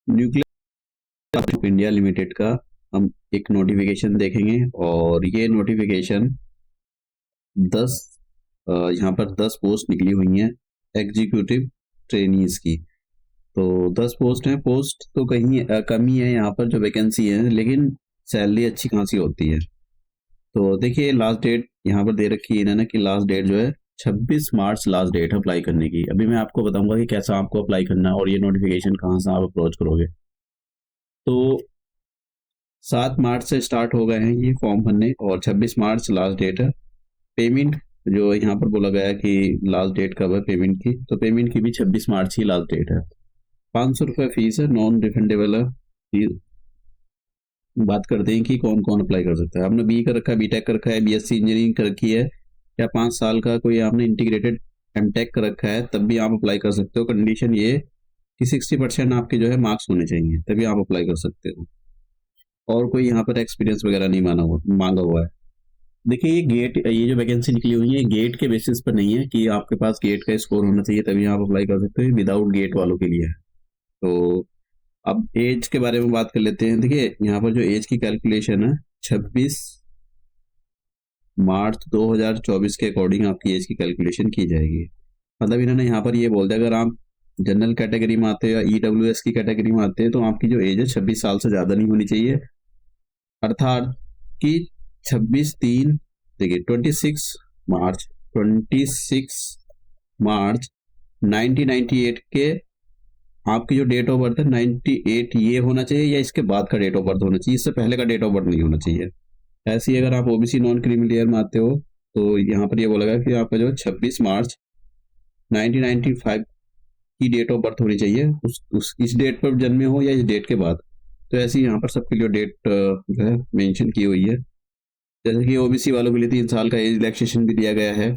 Nuclear of India limited का हम एक नोटिफिकेशन देखेंगे, और ये नोटिफिकेशन 10 यहाँ पर 10 पोस्ट निकली हुई हैं एग्जीक्यूटिव ट्रेनीज की। तो 10 पोस्ट हैं। पोस्ट तो कहीं कमी है यहाँ पर जो वैकेंसी है, लेकिन सैलरी अच्छी खासी होती है। तो देखिए लास्ट डेट यहाँ पर दे रखी है इन्होंने कि लास्ट डेट जो है 26 मार्च लास्ट डेट है अप्लाई करने की। अभी मैं आपको बताऊंगा कि कैसा आपको अप्लाई करना है और ये नोटिफिकेशन कहाँ से आप अप्रोच करोगे। तो 7 मार्च से स्टार्ट हो गए हैं ये फॉर्म भरने और 26 मार्च लास्ट डेट है। पेमेंट जो यहाँ पर बोला गया है कि लास्ट डेट कब है पेमेंट की, तो पेमेंट की भी 26 मार्च ही लास्ट डेट है। 500 रुपये फीस है, नॉन रिफंडेबल है। बात करते हैं कि कौन कौन अप्लाई कर सकता है। आपने बी कर रखा है, बीटेक कर रखा है, बीएससी इंजीनियरिंग कर रखी है, या 5 साल का कोई आपने इंटीग्रेटेड एमटेक कर रखा है, तब भी आप अप्लाई कर सकते हो। कंडीशन ये कि 60% आपके जो है मार्क्स होने चाहिए, तभी आप अप्लाई कर सकते हो। और कोई यहाँ पर एक्सपीरियंस वगैरह नहीं मांगा हुआ है। देखिए ये जो वैकेंसी निकली हुई है गेट के बेसिस पर नहीं है कि आपके पास गेट का स्कोर होना चाहिए तभी आप अप्लाई कर सकते हो, विदाउट गेट वालों के लिए है। तो अब एज के बारे में बात कर लेते हैं। देखिए यहाँ पर जो एज की कैलकुलेशन है 26 मार्च 2024 के अकॉर्डिंग आपकी एज की कैलकुलेशन की जाएगी। मतलब इन्होंने यहाँ पर ये बोल दिया अगर आप जनरल कैटेगरी में आते हो या ईडब्ल्यूएस की कैटेगरी में आते हैं तो आपकी जो एज है 26 साल से ज़्यादा नहीं होनी चाहिए। अर्थात कि 26/3 देखिए 26 मार्च 1998 के आपकी जो डेट ऑफ बर्थ है 98 ये होना चाहिए, या इसके बाद का डेट ऑफ बर्थ होना चाहिए, इससे पहले का डेट ऑफ बर्थ नहीं होना चाहिए। ऐसे ही अगर आप ओबीसी नॉन क्रीमी लेयर में आते हो तो यहाँ पर ये बोला गया कि आपका जो 26 मार्च 1995 की डेट ऑफ बर्थ होनी चाहिए, इस डेट पर जन्मे हो या इस डेट के बाद। तो ऐसे ही यहाँ पर सबके लिए डेट जो है मेंशन की हुई है। जैसे कि ओबीसी वालों के लिए 3 साल का एज रिलैक्सेशन भी दिया गया है,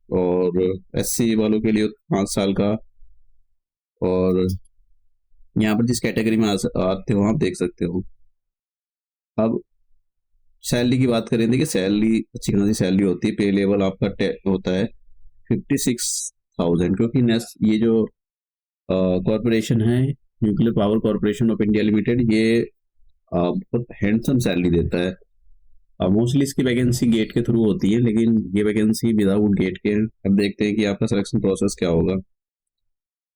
और एससी वालों के लिए 5 साल का। और यहाँ पर जिस कैटेगरी में आते हो आप देख सकते हो। अब सैलरी की बात करें, देखिए सैलरी अच्छी खासी सैलरी होती है। पे लेवल आपका होता है 56,000, क्योंकि ये जो कॉरपोरेशन है nuclear power corporation of India limited, ये बहुत हैंडसम सैलरी देता है। मोस्टली इसकी वैकेंसी गेट के थ्रू होती है, लेकिन ये वैकेंसी विदाउट गेट के। अब देखते हैं कि आपका सिलेक्शन प्रोसेस क्या होगा।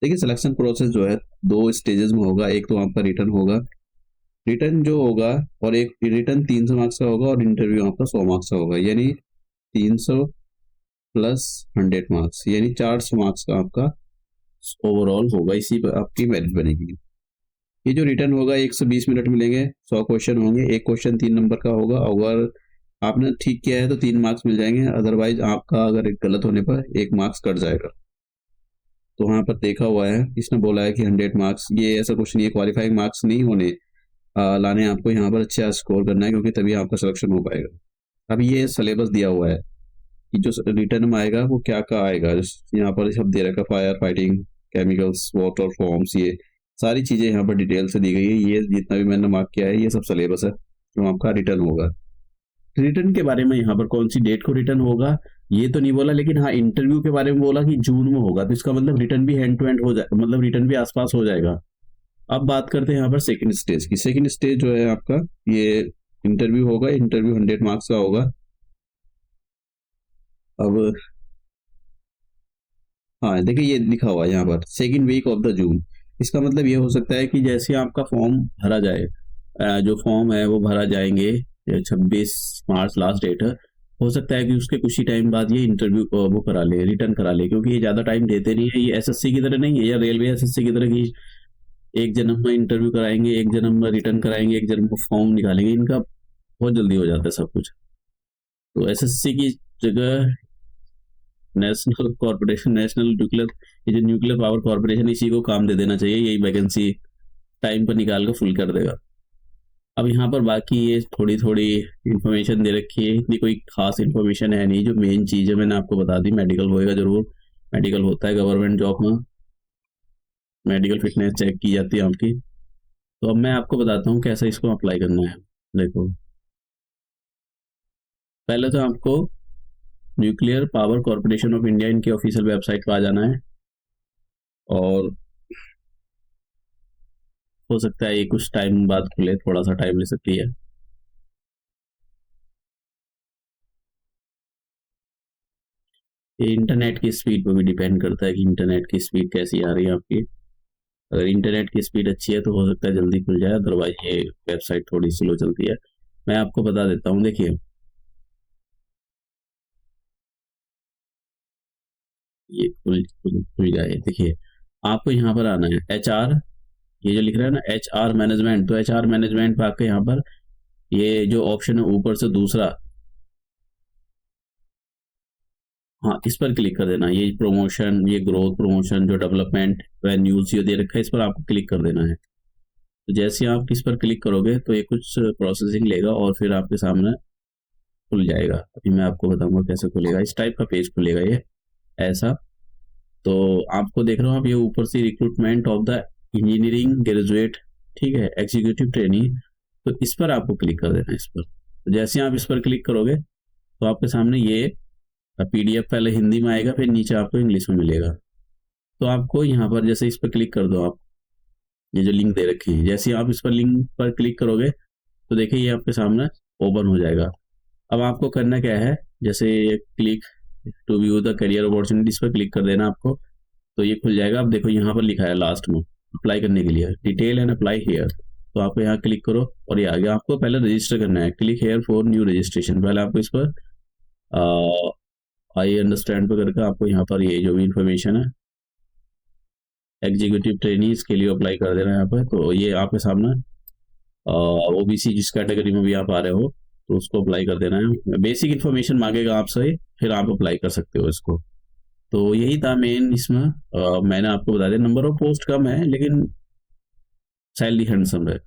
देखिए सिलेक्शन प्रोसेस जो है 2 स्टेजेस में होगा। एक तो आपका रिटर्न होगा, रिटर्न जो होगा, और एक रिटर्न 300 मार्क्स का होगा और इंटरव्यू आपका 100 मार्क्स का होगा, यानी 300 प्लस 100 मार्क्स, यानी 400 मार्क्स का आपका ओवरऑल होगा। इसी पर आपकी मेरिट बनेगी। ये जो रिटर्न होगा 120 मिनट मिलेंगे, 100 क्वेश्चन होंगे, एक क्वेश्चन 3 नंबर का होगा। अगर आपने ठीक किया है तो 3 मार्क्स मिल जाएंगे, अदरवाइज आपका अगर गलत होने पर 1 मार्क्स कट जाएगा। तो वहाँ पर देखा हुआ है, इसने बोला है कि 100 मार्क्स, ये ऐसा कुछ नहीं है, क्वालिफाइंग मार्क्स नहीं होने लाने आपको यहाँ पर अच्छा स्कोर करना है, क्योंकि तभी आपका सिलेक्शन हो पाएगा। अब ये सिलेबस दिया हुआ है कि जो रिटर्न में आएगा वो क्या क्या आएगा। यहाँ पर सब दे रखा है, fire fighting, chemicals, water forms, ये सारी चीज़ें यहाँ पर डिटेल से दी गई है। ये जितना भी मैंने मार्क किया है ये सब सिलेबस है जो आपका रिटर्न होगा। रिटर्न के बारे में यहाँ पर कौन सी डेट को रिटर्न होगा ये तो नहीं बोला, लेकिन हाँ इंटरव्यू के बारे में बोला कि जून में होगा। तो इसका मतलब रिटर्न भी हैंड टू हैंड हो जाए, मतलब रिटर्न भी आसपास हो जाएगा। अब बात करते हैं यहाँ पर सेकंड स्टेज की। सेकंड स्टेज जो है आपका ये इंटरव्यू होगा। इंटरव्यू 100 मार्क्स का होगा। अब हाँ देखिए ये लिखा हुआ है यहाँ पर second week of the June. इसका मतलब ये हो सकता है कि जैसे आपका फॉर्म भरा जाए, जो फॉर्म है वो भरा जाएंगे, 26 मार्च लास्ट डेट है, हो सकता है कि उसके कुछ ही टाइम बाद ये इंटरव्यू वो करा ले, रिटर्न करा ले, क्योंकि ये ज़्यादा टाइम देते नहीं है। ये एसएससी की तरह नहीं है, या रेलवे एसएससी की तरह की एक जन्म में इंटरव्यू कराएंगे, एक जन्म में रिटर्न कराएंगे, एक जन्म में फॉर्म निकालेंगे। इनका बहुत जल्दी हो जाता है सब कुछ। तो एसएससी की जगह नेशनल कॉर्पोरेशन, नेशनल न्यूक्लियर, ये जो न्यूक्लियर पावर कॉर्पोरेशन, इसी को काम दे देना चाहिए, यही वैकेंसी टाइम पर निकाल कर फुल कर देगा। अब यहाँ पर बाकी ये थोड़ी थोड़ी इन्फॉर्मेशन दे रखी है, इतनी कोई खास इन्फॉर्मेशन है नहीं। जो मेन चीज़ है मैंने आपको बता दी, मेडिकल होएगा जरूर, मेडिकल होता है गवर्नमेंट जॉब में, मेडिकल फिटनेस चेक की जाती है आपकी। तो अब मैं आपको बताता हूँ कैसे इसको अप्लाई करना है। देखो पहले तो आपको nuclear power corporation of India इनकी ऑफिशियल वेबसाइट पर आ जाना है, और हो सकता है ये कुछ टाइम बाद खुले, थोड़ा सा टाइम ले सकती है। ये इंटरनेट की स्पीड पर भी डिपेंड करता है कि इंटरनेट की स्पीड कैसी आ रही है आपकी। अगर इंटरनेट की स्पीड अच्छी है तो हो सकता है जल्दी खुल जाए, अदरवाइज ये वेबसाइट थोड़ी स्लो चलती है। मैं आपको बता देता हूँ, देखिए ये खुल जाए। देखिए आपको यहाँ पर आना है HR, ये जो लिख रहा है ना HR मैनेजमेंट, तो HR मैनेजमेंट पे आपके यहाँ पर ये जो ऑप्शन है ऊपर से दूसरा, हाँ इस पर क्लिक कर देना। ये प्रमोशन, ये ग्रोथ प्रमोशन, जो डेवलपमेंट न्यूज ये दे रखा है, इस पर आपको क्लिक कर देना है। तो जैसे आप इस पर क्लिक करोगे तो ये कुछ प्रोसेसिंग लेगा और फिर आपके सामने खुल जाएगा। अभी मैं आपको बताऊंगा कैसे खुलेगा। इस टाइप का पेज खुलेगा ये ऐसा। तो आपको देख रहे हो आप, ये ऊपर से recruitment of the engineering graduate, ठीक है, एग्जीक्यूटिव ट्रेनिंग, तो इस पर आपको क्लिक कर देना है। इस पर तो जैसे आप इस पर क्लिक करोगे तो आपके सामने ये PDF पहले हिंदी में आएगा, फिर नीचे आपको इंग्लिश में मिलेगा। तो आपको यहाँ पर जैसे इस पर क्लिक कर दो आप, ये जो लिंक दे रखी है, जैसे आप इस पर लिंक पर क्लिक करोगे तो देखिए ये आपके सामने ओपन हो जाएगा। अब आपको करना क्या है, जैसे click to view the career opportunities पर क्लिक कर देना आपको, तो ये खुल जाएगा। अब देखो यहाँ पर लिखा है लास्ट में अप्लाई करने के लिए डिटेल एंड अप्लाई हेयर, तो आप यहाँ क्लिक करो और ये आ गया। आपको पहले रजिस्टर करना है, click here for new registration. पहले आपको इस पर आई अंडरस्टैंड पे करके आपको यहाँ पर ये जो भी इंफॉर्मेशन है एग्जीक्यूटिव ट्रेनिंग के लिए अप्लाई कर देना है यहाँ पर। तो ये आपके सामने OBC जिस कैटेगरी में भी आप आ रहे हो तो उसको अप्लाई कर देना है। बेसिक इन्फॉर्मेशन मांगेगा आपसे, फिर आप अप्लाई कर सकते हो इसको। तो यही था मेन इसमें। मैंने आपको बता दिया, नंबर ऑफ पोस्ट कम है लेकिन सैलरी हैंडसम है।